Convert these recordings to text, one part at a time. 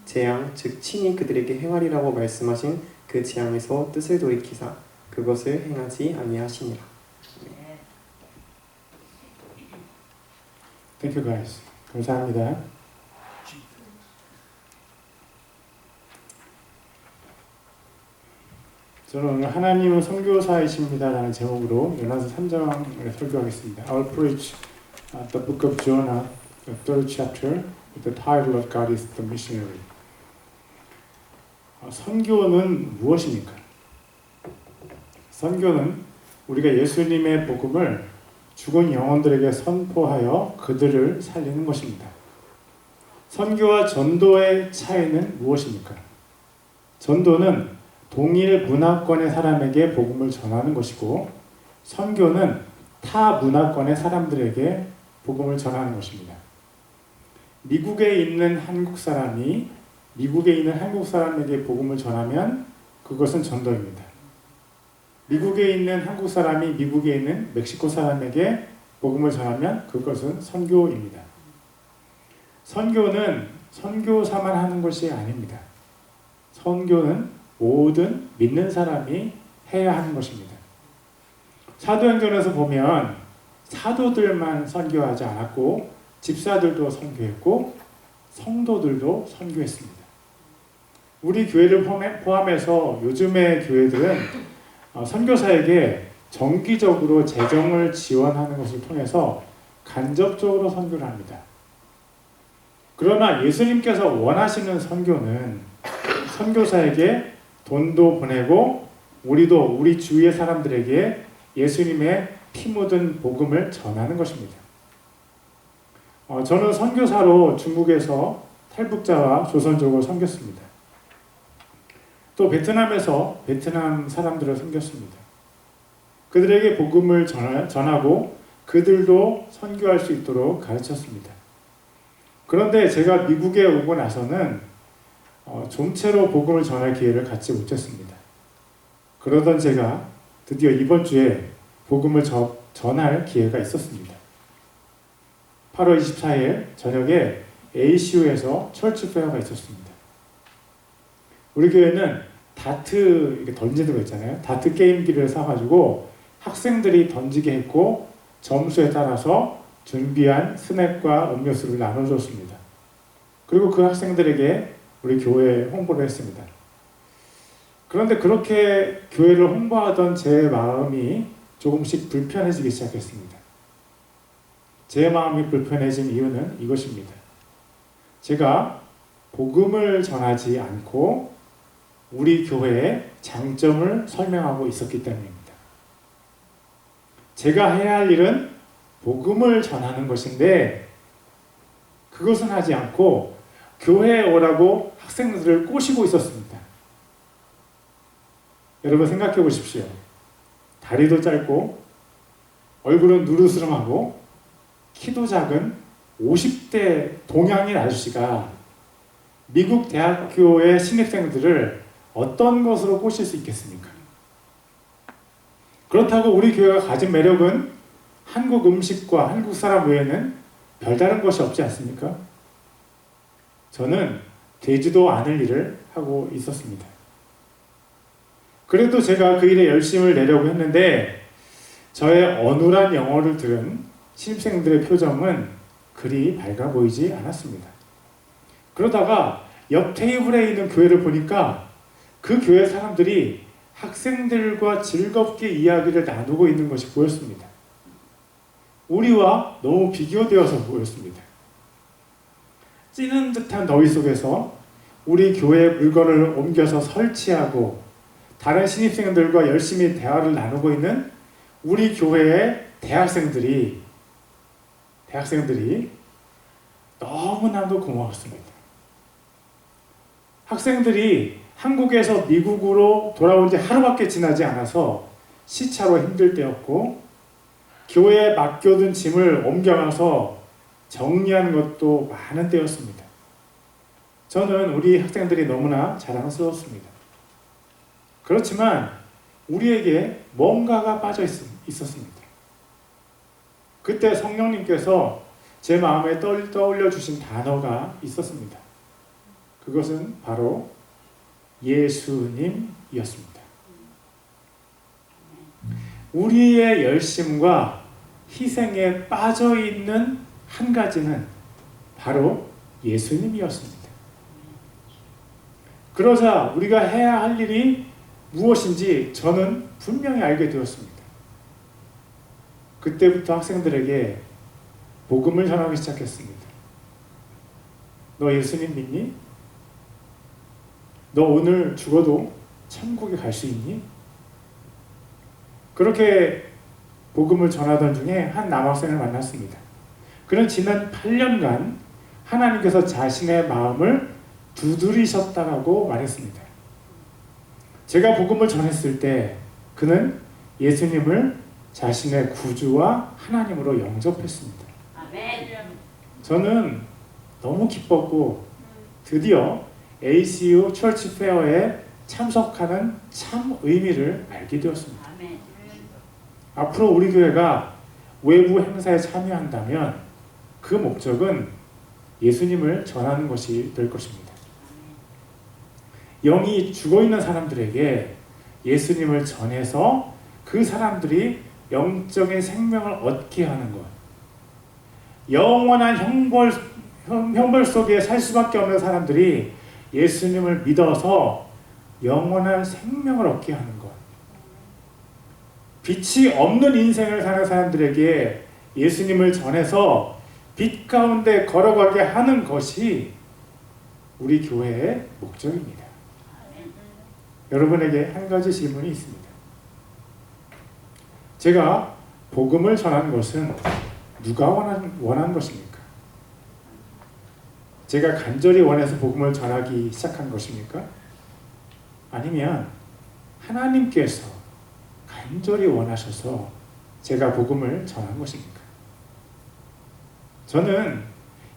재앙 즉 친히 그들에게 행하리라고 말씀하신 그 재앙에서 뜻을 돌이키사 그것을 행하지 아니하시니라. Thank you guys. 감사합니다. 저는 오늘 하나님은 선교사이십니다라는 제목으로 요나서 3장을 설교하겠습니다. I will preach the book of Jonah, the third chapter, with the title of God is the missionary. 선교는 무엇입니까? 선교는 우리가 예수님의 복음을 죽은 영혼들에게 선포하여 그들을 살리는 것입니다. 선교와 전도의 차이는 무엇입니까? 전도는 동일 문화권의 사람에게 복음을 전하는 것이고 선교는 타 문화권의 사람들에게 복음을 전하는 것입니다. 미국에 있는 한국 사람이 미국에 있는 한국 사람에게 복음을 전하면 그것은 전도입니다. 미국에 있는 한국 사람이 미국에 있는 멕시코 사람에게 복음을 전하면 그것은 선교입니다. 선교는 선교사만 하는 것이 아닙니다. 선교는 모든 믿는 사람이 해야 하는 것입니다. 사도행전에서 보면 사도들만 선교하지 않았고 집사들도 선교했고 성도들도 선교했습니다. 우리 교회를 포함해서 요즘의 교회들은 선교사에게 정기적으로 재정을 지원하는 것을 통해서 간접적으로 선교를 합니다. 그러나 예수님께서 원하시는 선교는 선교사에게 돈도 보내고 우리도 우리 주위의 사람들에게 예수님의 피 묻은 복음을 전하는 것입니다. 저는 선교사로 중국에서 탈북자와 조선족을 섬겼습니다. 또 베트남에서 베트남 사람들을 섬겼습니다. 그들에게 복음을 전하고 그들도 선교할 수 있도록 가르쳤습니다. 그런데 제가 미국에 오고 나서는 좀채로 복음을 전할 기회를 갖지 못했습니다. 그러던 제가 드디어 이번 주에 복음을 전할 기회가 있었습니다. 8월 24일 저녁에 ACU에서 철치 페어가 있었습니다. 우리 교회는 다트 이렇게 던지는 거 있잖아요. 다트 게임기를 사가지고 학생들이 던지게 했고 점수에 따라서 준비한 스낵과 음료수를 나눠줬습니다. 그리고 그 학생들에게 우리 교회에 홍보를 했습니다. 그런데 그렇게 교회를 홍보하던 제 마음이 조금씩 불편해지기 시작했습니다. 제 마음이 불편해진 이유는 이것입니다. 제가 복음을 전하지 않고 우리 교회의 장점을 설명하고 있었기 때문입니다. 제가 해야 할 일은 복음을 전하는 것인데 그것은 하지 않고 교회에 오라고 학생들을 꼬시고 있었습니다. 여러분 생각해 보십시오. 다리도 짧고 얼굴은 누르스름하고 키도 작은 50대 동양인 아저씨가 미국 대학교의 신입생들을 어떤 것으로 꼬실 수 있겠습니까? 그렇다고 우리 교회가 가진 매력은 한국 음식과 한국 사람 외에는 별다른 것이 없지 않습니까? 저는 되지도 않을 일을 하고 있었습니다. 그래도 제가 그 일에 열심을 내려고 했는데 저의 어눌한 영어를 들은 신입생들의 표정은 그리 밝아 보이지 않았습니다. 그러다가 옆 테이블에 있는 교회를 보니까 그 교회 사람들이 학생들과 즐겁게 이야기를 나누고 있는 것이 보였습니다. 우리와 너무 비교되어서 보였습니다. 찌는 듯한 더위 속에서 우리 교회 물건을 옮겨서 설치하고 다른 신입생들과 열심히 대화를 나누고 있는 우리 교회의 대학생들이 너무나도 고마웠습니다. 학생들이 한국에서 미국으로 돌아온 지 하루밖에 지나지 않아서 시차로 힘들 때였고 교회에 맡겨둔 짐을 옮겨가서 정리하는 것도 많은 때였습니다. 저는 우리 학생들이 너무나 자랑스러웠습니다. 그렇지만 우리에게 뭔가가 빠져 있었습니다. 그때 성령님께서 제 마음에 떠올려 주신 단어가 있었습니다. 그것은 바로 예수님이었습니다. 우리의 열심과 희생에 빠져 있는 한 가지는 바로 예수님이었습니다. 그러자 우리가 해야 할 일이 무엇인지 저는 분명히 알게 되었습니다. 그때부터 학생들에게 복음을 전하기 시작했습니다. 너 예수님 믿니? 너 오늘 죽어도 천국에 갈 수 있니? 그렇게 복음을 전하던 중에 한 남학생을 만났습니다. 그는 지난 8년간 하나님께서 자신의 마음을 두드리셨다고 말했습니다. 제가 복음을 전했을 때 그는 예수님을 자신의 구주와 하나님으로 영접했습니다. 아멘. 저는 너무 기뻤고 드디어 ACU 철치 페어에 참석하는 참 의미를 알게 되었습니다. 아멘. 앞으로 우리 교회가 외부 행사에 참여한다면 그 목적은 예수님을 전하는 것이 될 것입니다. 영이 죽어있는 사람들에게 예수님을 전해서 그 사람들이 영적인 생명을 얻게 하는 것, 영원한 형벌 속에 살 수밖에 없는 사람들이 예수님을 믿어서 영원한 생명을 얻게 하는 것, 빛이 없는 인생을 사는 사람들에게 예수님을 전해서 빛 가운데 걸어가게 하는 것이 우리 교회의 목적입니다. 여러분에게 한 가지 질문이 있습니다. 제가 복음을 전하는 것은 누가 원하는 것입니까? 제가 간절히 원해서 복음을 전하기 시작한 것입니까? 아니면 하나님께서 간절히 원하셔서 제가 복음을 전한 것입니까? 저는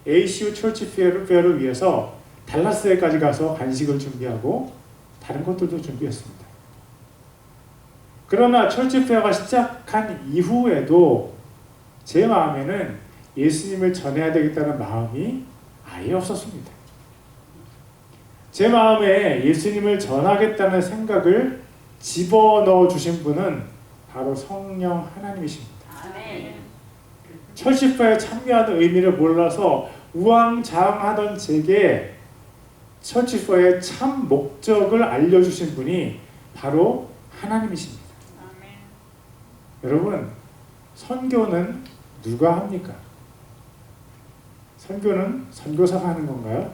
ACU 철치 페어를 위해서 달라스에까지 가서 간식을 준비하고 다른 것들도 준비했습니다. 그러나 철치 페어가 시작한 이후에도 제 마음에는 예수님을 전해야 되겠다는 마음이 아예 없었습니다. 제 마음에 예수님을 전하겠다는 생각을 집어넣어 주신 분은 바로 성령 하나님이십니다. 아멘. 철치 페어에 참여하는 의미를 몰라서 우왕좌왕하던 제게 철치 페어의 참 목적을 알려주신 분이 바로 하나님이십니다. 아멘. 여러분, 선교는 누가 합니까? 선교는 선교사가 하는 건가요?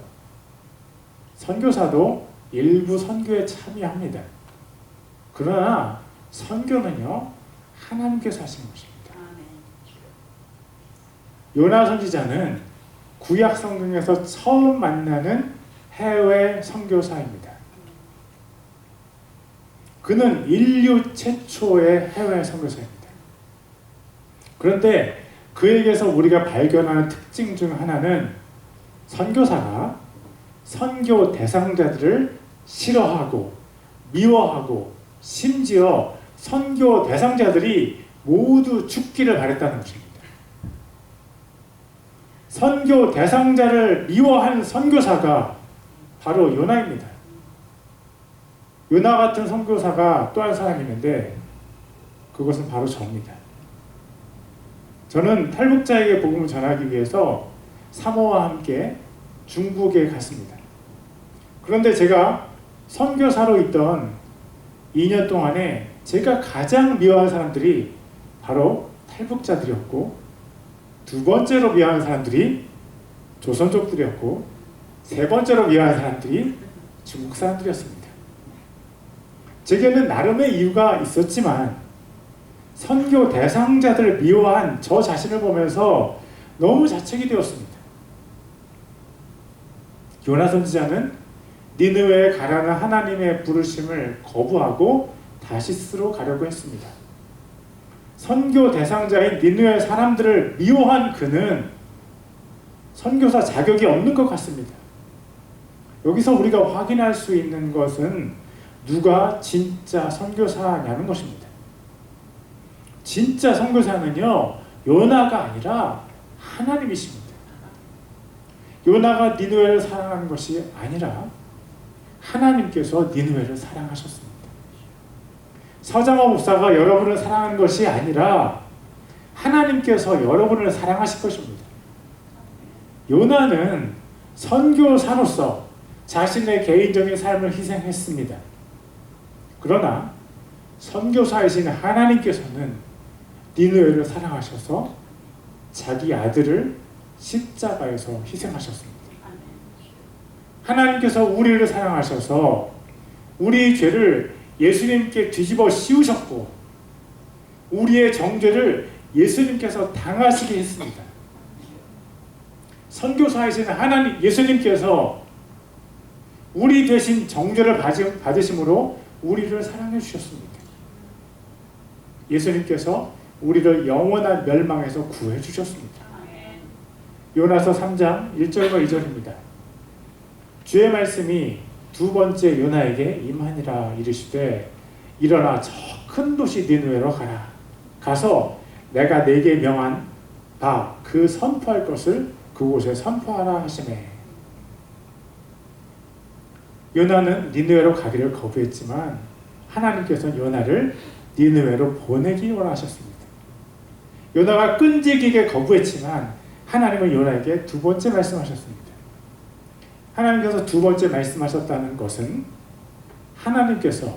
선교사도 일부 선교에 참여합니다. 그러나 선교는요, 하나님께서 하시는 것입니다. 아멘. 요나 선지자는 구약 성경에서 처음 만나는 해외 선교사입니다. 그는 인류 최초의 해외 선교사입니다. 그런데 그에게서 우리가 발견하는 특징 중 하나는 선교사가 선교 대상자들을 싫어하고 미워하고 심지어 선교 대상자들이 모두 죽기를 바랬다는 것입니다. 선교 대상자를 미워한 선교사가 바로 요나입니다. 요나 같은 선교사가 또 한 사람이 있는데 그것은 바로 저입니다. 저는 탈북자에게 복음을 전하기 위해서 사모와 함께 중국에 갔습니다. 그런데 제가 선교사로 있던 2년 동안에 제가 가장 미워하는 사람들이 바로 탈북자들이었고, 두 번째로 미워하는 사람들이 조선족들이었고, 세 번째로 미워하는 사람들이 중국 사람들이었습니다. 제게는 나름의 이유가 있었지만 선교 대상자들을 미워한 저 자신을 보면서 너무 자책이 되었습니다. 요나 선지자는 니느웨에 가라는 하나님의 부르심을 거부하고 다시스로 가려고 했습니다. 선교 대상자인 니느웨 사람들을 미워한 그는 선교사 자격이 없는 것 같습니다. 여기서 우리가 확인할 수 있는 것은 누가 진짜 선교사냐는 것입니다. 진짜 선교사는요, 요나가 아니라 하나님이십니다. 요나가 니느웨를 사랑하는 것이 아니라 하나님께서 니느웨를 사랑하셨습니다. 서장호 목사가 여러분을 사랑하는 것이 아니라 하나님께서 여러분을 사랑하실 것입니다. 요나는 선교사로서 자신의 개인적인 삶을 희생했습니다. 그러나 선교사이신 하나님께서는 니느웨를 사랑하셔서 자기 아들을 십자가에서 희생하셨습니다. 하나님께서 우리를 사랑하셔서 우리의 죄를 예수님께 뒤집어 씌우셨고 우리의 정죄를 예수님께서 당하시게 했습니다. 선교사이신 하나님 예수님께서 우리 대신 정죄를 받으심으로 우리를 사랑해 주셨습니다. 예수님께서 우리를 영원한 멸망에서 구해 주셨습니다. 요나서 3장 1절과 2절입니다. 주의 말씀이 두 번째 요나에게 임하니라 이르시되 일어나 저 큰 도시 니느웨로 가라. 가서 내가 네게 명한 바 그 선포할 것을 그곳에 선포하라 하시매. 요나는 니느웨로 가기를 거부했지만 하나님께서 요나를 니느웨로 보내기 원하셨습니다. 요나가 끈질기게 거부했지만 하나님은 요나에게 두 번째 말씀하셨습니다. 하나님께서 두 번째 말씀하셨다는 것은 하나님께서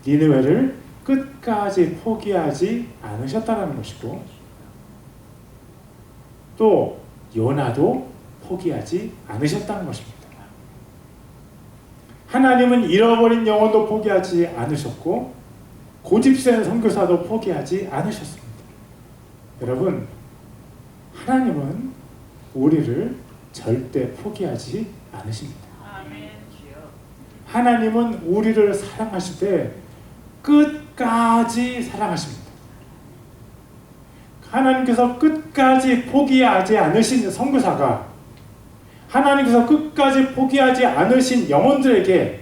니느웨를 끝까지 포기하지 않으셨다는 것이고 또 요나도 포기하지 않으셨다는 것입니다. 하나님은 잃어버린 영혼도 포기하지 않으셨고 고집센 선교사도 포기하지 않으셨습니다. 여러분, 하나님은 우리를 절대 포기하지 않으십니다. 하나님은 우리를 사랑하시되 끝까지 사랑하십니다. 하나님께서 끝까지 포기하지 않으신 선교사가 하나님께서 끝까지 포기하지 않으신 영혼들에게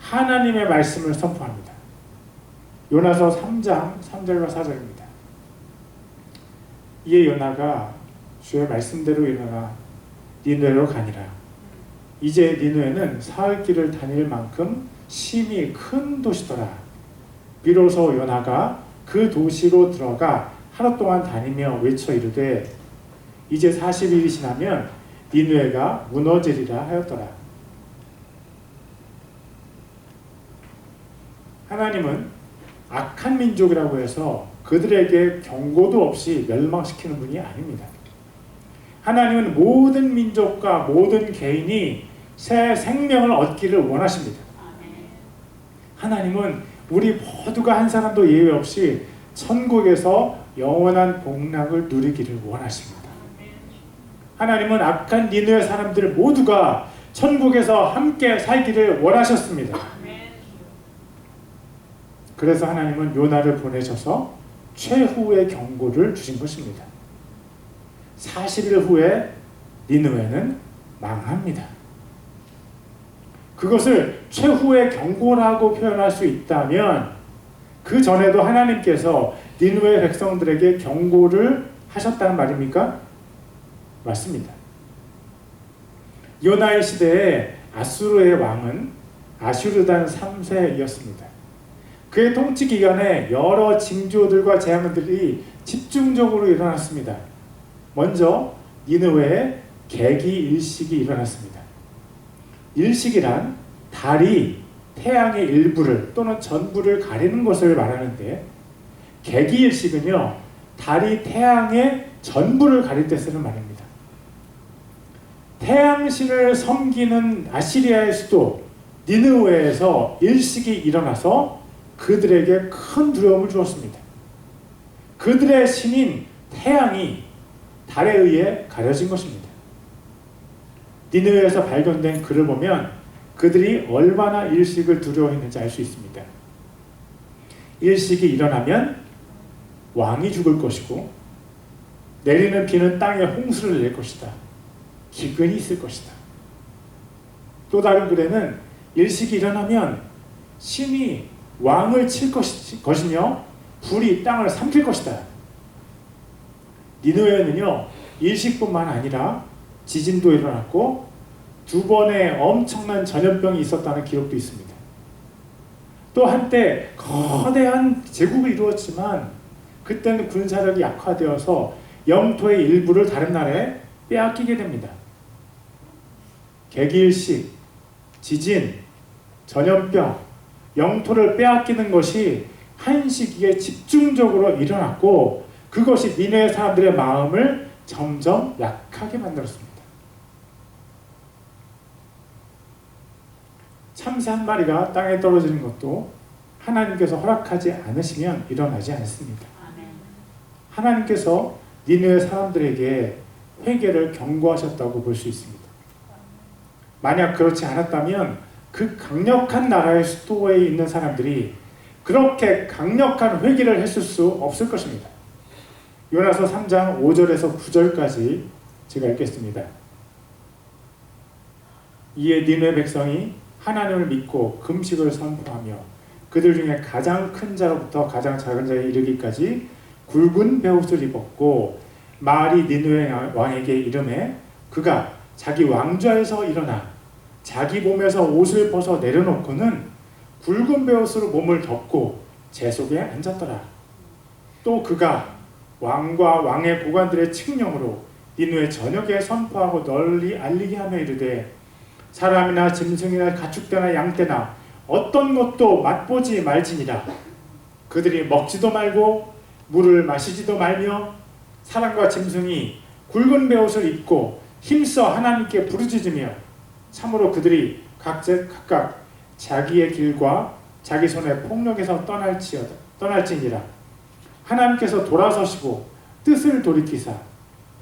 하나님의 말씀을 선포합니다. 요나서 3장 3절과 4절입니다. 이에 요나가 주의 말씀대로 일어나 니느웨로 가니라. 이제 니느웨는 사흘 길을 다닐 만큼 심히 큰 도시더라. 비로소 요나가 그 도시로 들어가 하루 동안 다니며 외쳐 이르되 이제 40일이 지나면 니느웨가 무너지리라 하였더라. 하나님은 악한 민족이라고 해서 그들에게 경고도 없이 멸망시키는 분이 아닙니다. 하나님은 모든 민족과 모든 개인이 새 생명을 얻기를 원하십니다. 하나님은 우리 모두가 한 사람도 예외 없이 천국에서 영원한 복락을 누리기를 원하십니다. 하나님은 악한 니느웨 사람들 모두가 천국에서 함께 살기를 원하셨습니다. 그래서 하나님은 요나를 보내셔서 최후의 경고를 주신 것입니다. 40일 후에 니느웨는 망합니다. 그것을 최후의 경고라고 표현할 수 있다면 그 전에도 하나님께서 니느웨 백성들에게 경고를 하셨다는 말입니까? 맞습니다. 요나의 시대에 아수르의 왕은 아슈르단 3세였습니다. 그의 통치 기간에 여러 징조들과 재앙들이 집중적으로 일어났습니다. 먼저 니느웨에 개기 일식이 일어났습니다. 일식이란 달이 태양의 일부를 또는 전부를 가리는 것을 말하는데 개기 일식은요 달이 태양의 전부를 가릴 때 쓰는 말입니다. 태양신을 섬기는 아시리아의 수도 니느웨에서 일식이 일어나서 그들에게 큰 두려움을 주었습니다. 그들의 신인 태양이 달에 의해 가려진 것입니다. 니느웨에서 발견된 글을 보면 그들이 얼마나 일식을 두려워했는지 알 수 있습니다. 일식이 일어나면 왕이 죽을 것이고 내리는 비는 땅에 홍수를 낼 것이다. 기근이 있을 것이다. 또 다른 글에는 일식이 일어나면 신이 왕을 칠 것이며 불이 땅을 삼킬 것이다. 니느웨는요 일식뿐만 아니라 지진도 일어났고 2번의 엄청난 전염병이 있었다는 기록도 있습니다. 또 한때 거대한 제국이 이루어졌지만 그때는 군사력이 약화되어서 영토의 일부를 다른 나라에 빼앗기게 됩니다. 개기일식, 지진, 전염병, 영토를 빼앗기는 것이 한 시기에 집중적으로 일어났고 그것이 니느웨 사람들의 마음을 점점 약하게 만들었습니다. 참새 한 마리가 땅에 떨어지는 것도 하나님께서 허락하지 않으시면 일어나지 않습니다. 하나님께서 니느웨 사람들에게 회개를 경고하셨다고 볼 수 있습니다. 만약 그렇지 않았다면 그 강력한 나라의 수도에 있는 사람들이 그렇게 강력한 회개를 했을 수 없을 것입니다. 요나서 3장 5절에서 9절까지 제가 읽겠습니다. 이에 니느웨 백성이 하나님을 믿고 금식을 선포하며 그들 중에 가장 큰 자로부터 가장 작은 자에 이르기까지 굵은 베옷을 입었고 말이 니느웨 왕에게 이르매 그가 자기 왕좌에서 일어나 자기 몸에서 옷을 벗어 내려놓고는 굵은 베옷으로 몸을 덮고 재 속에 앉았더라. 또 그가 왕과 왕의 고관들의 칙령으로 니느웨 전역에 선포하고 널리 알리게 하며 이르되 사람이나 짐승이나 가축대나 양떼나 어떤 것도 맛보지 말지니라. 그들이 먹지도 말고 물을 마시지도 말며 사람과 짐승이 굵은 베옷을 입고 힘써 하나님께 부르짖으며 참으로 그들이 각각 자기의 길과 자기 손의 폭력에서 떠날지니라. 하나님께서 돌아서시고 뜻을 돌이키사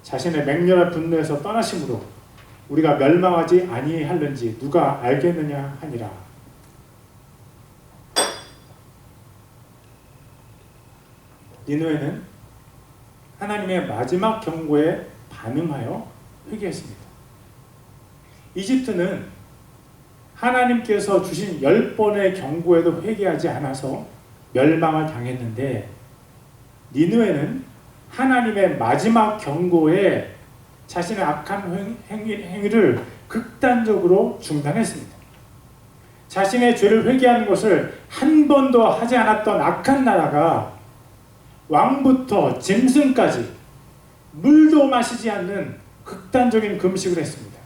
자신의 맹렬한 분노에서 떠나심으로 우리가 멸망하지 아니할는지 누가 알겠느냐 하니라. 니느웨는 하나님의 마지막 경고에 반응하여 회개했습니다. 이집트는 하나님께서 주신 10번의 경고에도 회개하지 않아서 멸망을 당했는데 니느웨는 하나님의 마지막 경고에 자신의 악한 행위를 극단적으로 중단했습니다. 자신의 죄를 회개하는 것을 한 번도 하지 않았던 악한 나라가 왕부터 짐승까지 물도 마시지 않는 극단적인 금식을 했습니다.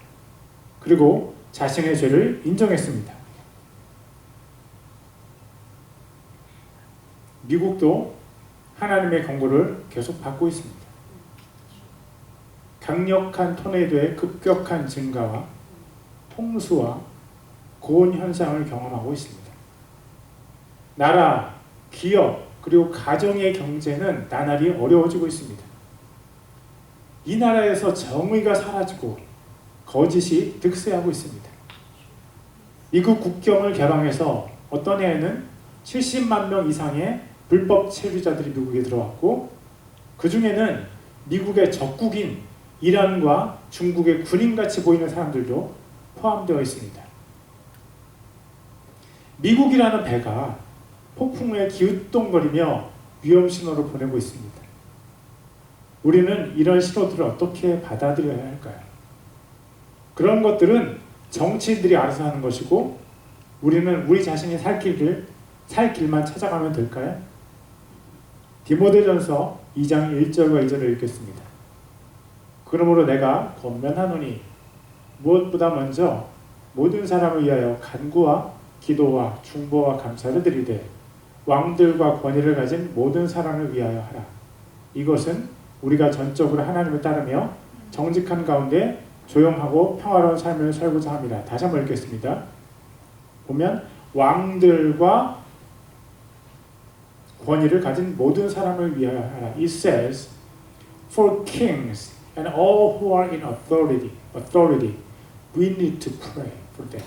그리고 자신의 죄를 인정했습니다. 미국도 하나님의 경고를 계속 받고 있습니다. 강력한 토네이도의 급격한 증가와 홍수와 고온 현상을 경험하고 있습니다. 나라, 기업, 그리고 가정의 경제는 나날이 어려워지고 있습니다. 이 나라에서 정의가 사라지고 거짓이 득세하고 있습니다. 미국 국경을 개방해서 어떤 해에는 70만 명 이상의 불법 체류자들이 미국에 들어왔고 그 중에는 미국의 적국인 이란과 중국의 군인같이 보이는 사람들도 포함되어 있습니다. 미국이라는 배가 폭풍우에 기웃동거리며 위험 신호를 보내고 있습니다. 우리는 이런 신호들을 어떻게 받아들여야 할까요? 그런 것들은 정치인들이 알아서 하는 것이고 우리는 우리 자신이 살 길만 찾아가면 될까요? 디모데전서 2장 1절과 2절을 읽겠습니다. 그러므로 내가 권면하노니 무엇보다 먼저 모든 사람을 위하여 간구와 기도와 중보와 감사를 드리되 왕들과 권위를 가진 모든 사람을 위하여 하라. 이것은 우리가 전적으로 하나님을 따르며 정직한 가운데 조용하고 평화로운 삶을 살고자 합니다. 다시 한번 읽겠습니다. 보면 왕들과 권위를 가진 모든 사람을 위하여 하라. It says, for kings and all who are in authority, we need to pray for them.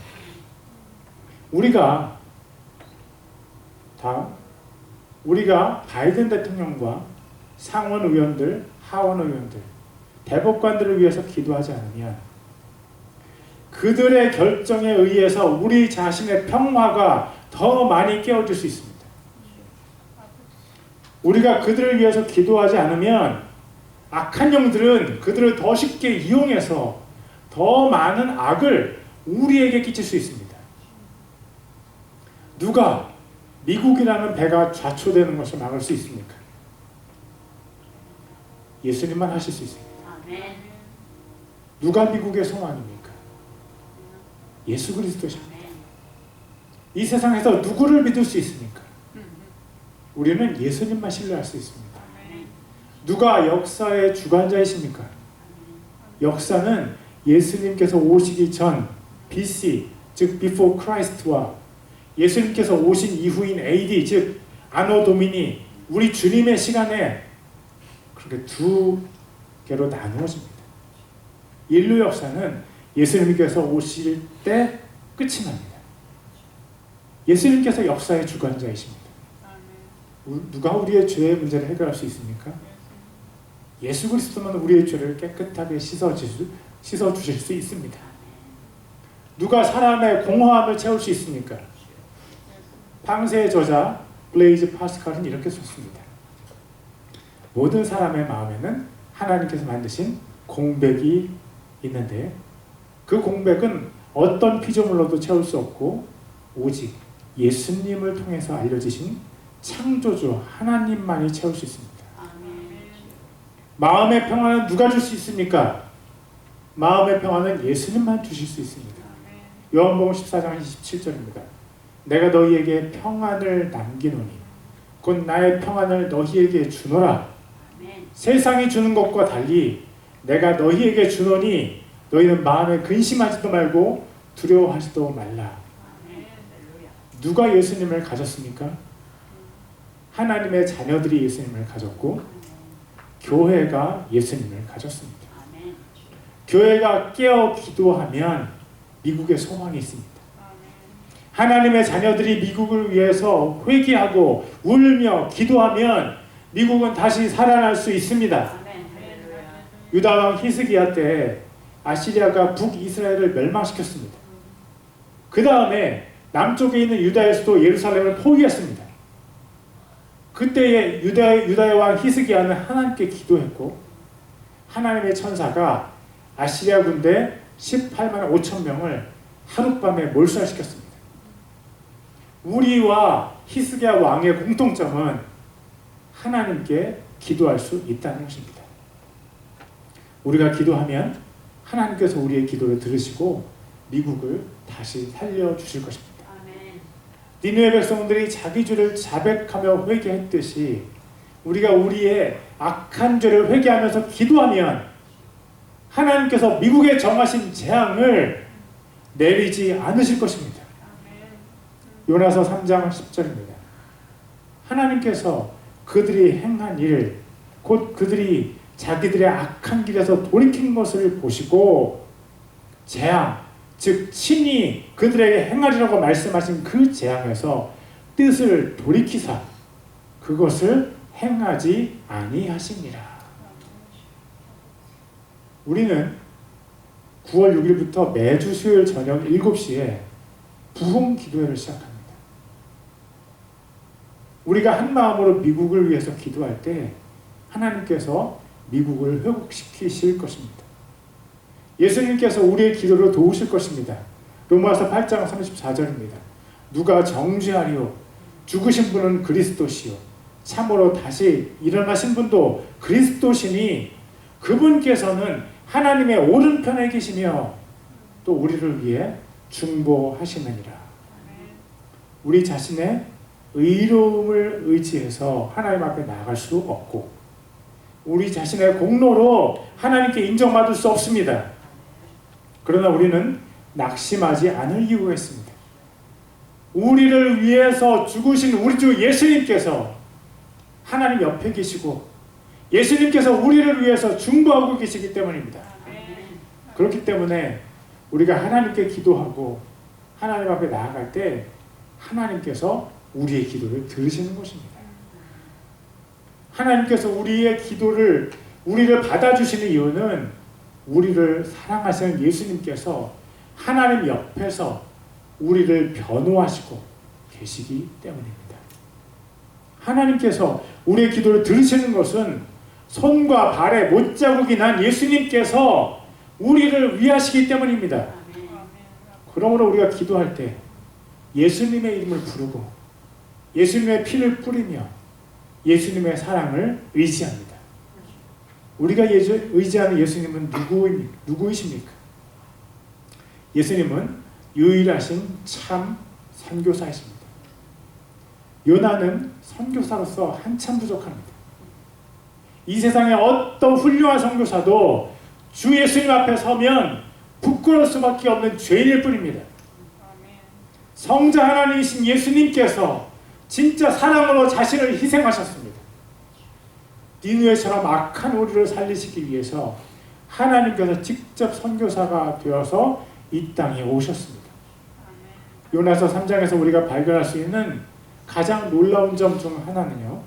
우리가 바이든 대통령과 상원 의원들, 하원 의원들, 대법관들을 위해서 기도하지 않으면 그들의 결정에 의해서 우리 자신의 평화가 더 많이 깨어질 수 있습니다. 우리가 그들을 위해서 기도하지 않으면 악한 영들은 그들을 더 쉽게 이용해서 더 많은 악을 우리에게 끼칠 수 있습니다. 누가 미국이라는 배가 좌초되는 것을 막을 수 있습니까? 예수님만 하실 수 있습니다. 누가 미국의 소망입니까? 예수 그리스도십니다. 이 세상에서 누구를 믿을 수 있습니까? 우리는 예수님만 신뢰할 수 있습니다. 누가 역사의 주관자이십니까? 역사는 예수님께서 오시기 전 BC, 즉 Before Christ와 예수님께서 오신 이후인 AD, 즉 아노 도미니, 우리 주님의 시간에 그렇게 두 개로 나누어집니다. 인류 역사는 예수님께서 오실 때 끝이 납니다. 예수님께서 역사의 주관자이십니다. 누가 우리의 죄의 문제를 해결할 수 있습니까? 예수 그리스도만 우리의 죄를 깨끗하게 씻어주실 수 있습니다. 누가 사람의 공허함을 채울 수 있습니까? 방세의 저자 블레이즈 파스칼은 이렇게 썼습니다. 모든 사람의 마음에는 하나님께서 만드신 공백이 있는데 그 공백은 어떤 피조물로도 채울 수 없고 오직 예수님을 통해서 알려지신 창조주 하나님만이 채울 수 있습니다. 마음의 평안은 누가 줄 수 있습니까? 마음의 평안은 예수님만 주실 수 있습니다. 요한복음 14장 27절입니다. 내가 너희에게 평안을 남기노니 곧 나의 평안을 너희에게 주노라. 세상이 주는 것과 달리 내가 너희에게 주노니 너희는 마음에 근심하지도 말고 두려워하지도 말라. 누가 예수님을 가졌습니까? 하나님의 자녀들이 예수님을 가졌고 교회가 예수님을 가졌습니다. 교회가 깨어 기도하면 미국에 소망이 있습니다. 하나님의 자녀들이 미국을 위해서 회개하고 울며 기도하면 미국은 다시 살아날 수 있습니다. 유다왕 히스기야 때 아시리아가 북이스라엘을 멸망시켰습니다. 그 다음에 남쪽에 있는 유다의 수도 예루살렘을 포위했습니다. 그때의 유다의 왕 히스기야는 하나님께 기도했고 하나님의 천사가 아시리아 군대 18만 5천 명을 하룻밤에 몰살시켰습니다. 우리와 히스기야 왕의 공통점은 하나님께 기도할 수 있다는 것입니다. 우리가 기도하면 하나님께서 우리의 기도를 들으시고 미국을 다시 살려주실 것입니다. 니느웨 백성들이 자기 죄를 자백하며 회개했듯이 우리가 우리의 악한 죄를 회개하면서 기도하면 하나님께서 미국에 정하신 재앙을 내리지 않으실 것입니다. 요나서 3장 10절입니다. 하나님께서 그들이 행한 일, 곧 그들이 자기들의 악한 길에서 돌이킨 것을 보시고 재앙, 즉 친히 그들에게 행하리라고 말씀하신 그 재앙에서 뜻을 돌이키사 그것을 행하지 아니하시니라. 우리는 9월 6일부터 매주 수요일 저녁 7시에 부흥 기도회를 시작합니다. 우리가 한 마음으로 미국을 위해서 기도할 때 하나님께서 미국을 회복시키실 것입니다. 예수님께서 우리의 기도를 도우실 것입니다. 로마서 8장 34절입니다. 누가 정죄하리요? 죽으신 분은 그리스도시요. 참으로 다시 일어나신 분도 그리스도시니 그분께서는 하나님의 오른편에 계시며 또 우리를 위해 중보하시느니라. 우리 자신의 의로움을 의지해서 하나님 앞에 나아갈 수 없고 우리 자신의 공로로 하나님께 인정받을 수 없습니다. 그러나 우리는 낙심하지 않을 이유가 있습니다. 우리를 위해서 죽으신 우리 주 예수님께서 하나님 옆에 계시고 예수님께서 우리를 위해서 중보하고 계시기 때문입니다. 그렇기 때문에 우리가 하나님께 기도하고 하나님 앞에 나아갈 때 하나님께서 우리의 기도를 들으시는 것입니다. 하나님께서 우리의 기도를 우리를 받아주시는 이유는 우리를 사랑하시는 예수님께서 하나님 옆에서 우리를 변호하시고 계시기 때문입니다. 하나님께서 우리의 기도를 들으시는 것은 손과 발에 못자국이 난 예수님께서 우리를 위하시기 때문입니다. 그러므로 우리가 기도할 때 예수님의 이름을 부르고 예수님의 피를 뿌리며 예수님의 사랑을 의지합니다. 우리가 의지하는 예수님은 누구이십니까? 예수님은 유일하신 참 선교사이십니다. 요나는 선교사로서 한참 부족합니다. 이 세상에 어떤 훌륭한 선교사도 주 예수님 앞에 서면 부끄러울 수밖에 없는 죄인일 뿐입니다. 성자 하나님이신 예수님께서 진짜 사랑으로 자신을 희생하셨습니다. 니느웨처럼 악한 우리를 살리시기 위해서 하나님께서 직접 선교사가 되어서 이 땅에 오셨습니다. 요나서 3장에서 우리가 발견할 수 있는 가장 놀라운 점 중 하나는요,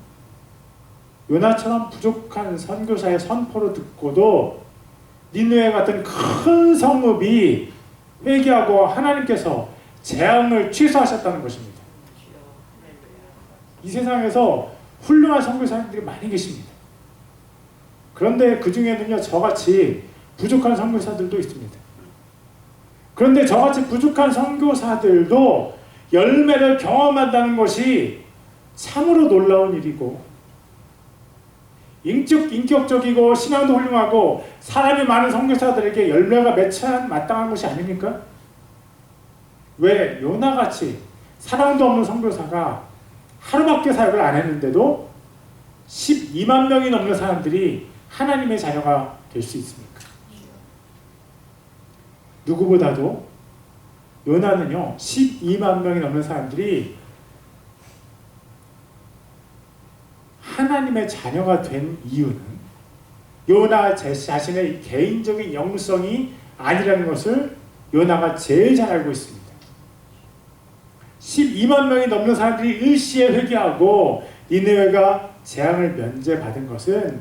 요나처럼 부족한 선교사의 선포를 듣고도 니느웨 같은 큰 성읍이 회개하고 하나님께서 재앙을 취소하셨다는 것입니다. 이 세상에서 훌륭한 선교사님들이 많이 계십니다. 그런데 그 중에는요, 저같이 부족한 선교사들도 있습니다. 그런데 저같이 부족한 선교사들도 열매를 경험한다는 것이 참으로 놀라운 일이고, 인격적이고 신앙도 훌륭하고 사람이 많은 선교사들에게 열매가 맺혀야 마땅한 것이 아닙니까? 왜 요나같이 사랑도 없는 선교사가 하루밖에 사역을 안 했는데도 12만 명이 넘는 사람들이 하나님의 자녀가 될 수 있습니까? 누구보다도 요나는요, 12만 명이 넘는 사람들이 하나님의 자녀가 된 이유는 요나 자신의 개인적인 영성이 아니라는 것을 요나가 제일 잘 알고 있습니다. 12만 명이 넘는 사람들이 일시에 회개하고 니느웨가 재앙을 면제받은 것은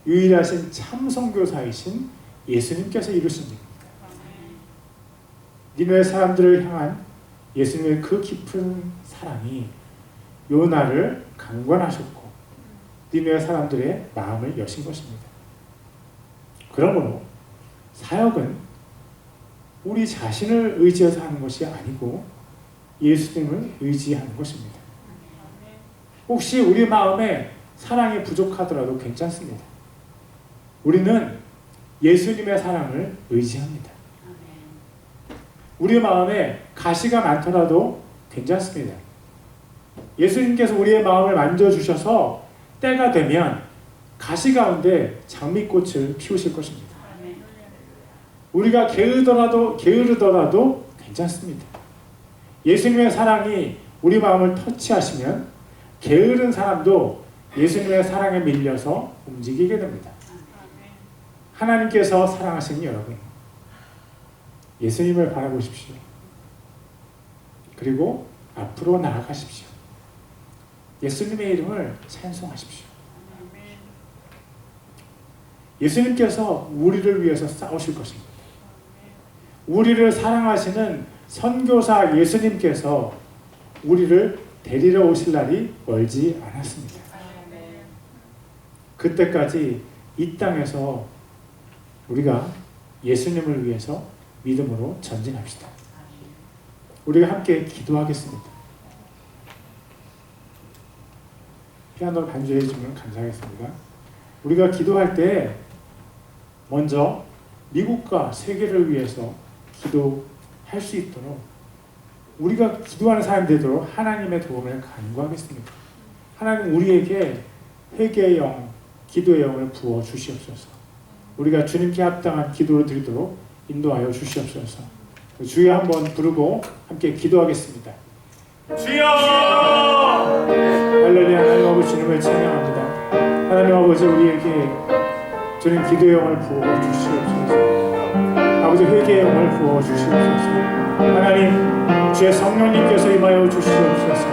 유일하신 참 선교사이신 예수님께서 이루신 일입니다. 니느웨 사람들을 향한 예수님의 그 깊은 사랑이 요나를 강권하셨고 니느웨 사람들의 마음을 여신 것입니다. 그러므로 사역은 우리 자신을 의지해서 하는 것이 아니고 예수님을 의지하는 것입니다. 혹시 우리 마음에 사랑이 부족하더라도 괜찮습니다. 우리는 예수님의 사랑을 의지합니다. 우리 마음에 가시가 많더라도 괜찮습니다. 예수님께서 우리의 마음을 만져주셔서 때가 되면 가시 가운데 장미꽃을 피우실 것입니다. 우리가 게으르더라도 괜찮습니다. 예수님의 사랑이 우리 마음을 터치하시면 게으른 사람도 예수님의 사랑에 밀려서 움직이게 됩니다. 하나님께서 사랑하시는 여러분, 예수님을 바라보십시오. 그리고 앞으로 나아가십시오. 예수님의 이름을 찬송하십시오. 예수님께서 우리를 위해서 싸우실 것입니다. 우리를 사랑하시는 선교사 예수님께서 우리를 데리러 오실 날이 멀지 않았습니다. 그때까지 이 땅에서 우리가 예수님을 위해서 믿음으로 전진합시다. 우리가 함께 기도하겠습니다. 피아노를 반주해 주시면 감사하겠습니다. 우리가 기도할 때 먼저 미국과 세계를 위해서 기도할 수 있도록 우리가 기도하는 사람이 되도록 하나님의 도움을 간구하겠습니다. 하나님 우리에게 회개의 영, 기도의 영을 부어 주시옵소서. 우리가 주님께 합당한 기도를 드리도록 인도하여 주시옵소서. 주여 한번 부르고 함께 기도하겠습니다. 주여! 할렐루야. 하나님 아버지 주님을 찬양합니다. 하나님 아버지 우리에게 주님 기도의 영을 부어 주시옵소서. 아버지 회개의 영을 부어 주시옵소서. 하나님 주의 성령님께서 임하여 주시옵소서.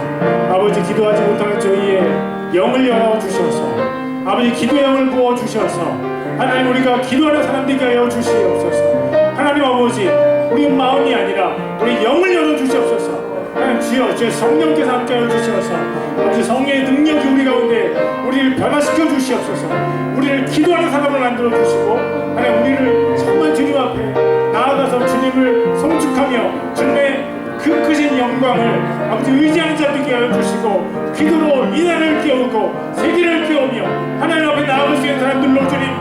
아버지 기도하지 못하는 저희의 영을 열어 주셔서 아버지 기도의 영을 부어 주셔서 하나님 우리가 기도하는 사람들에게 하여 주시옵소서. 하나님 아버지 우리 마음이 아니라 우리 영을 열어 주시옵소서. 하나님 주여 주의 성령께서 함께하여 주시옵소서. 아버지 성령의 능력이 우리 가운데 우리를 변화시켜 주시옵소서. 우리를 기도하는 사람을 만들어 주시고 하나님 우리를 정말 주님 앞에 나아가서 주님을 송축하며 주님의 그 크신 영광을 아버지 의지하는 자들에게 하여 주시고 기도로 이 나라를 깨우고 세계를 깨우며 하나님 앞에 나아갈 수 있는 사람들로 주님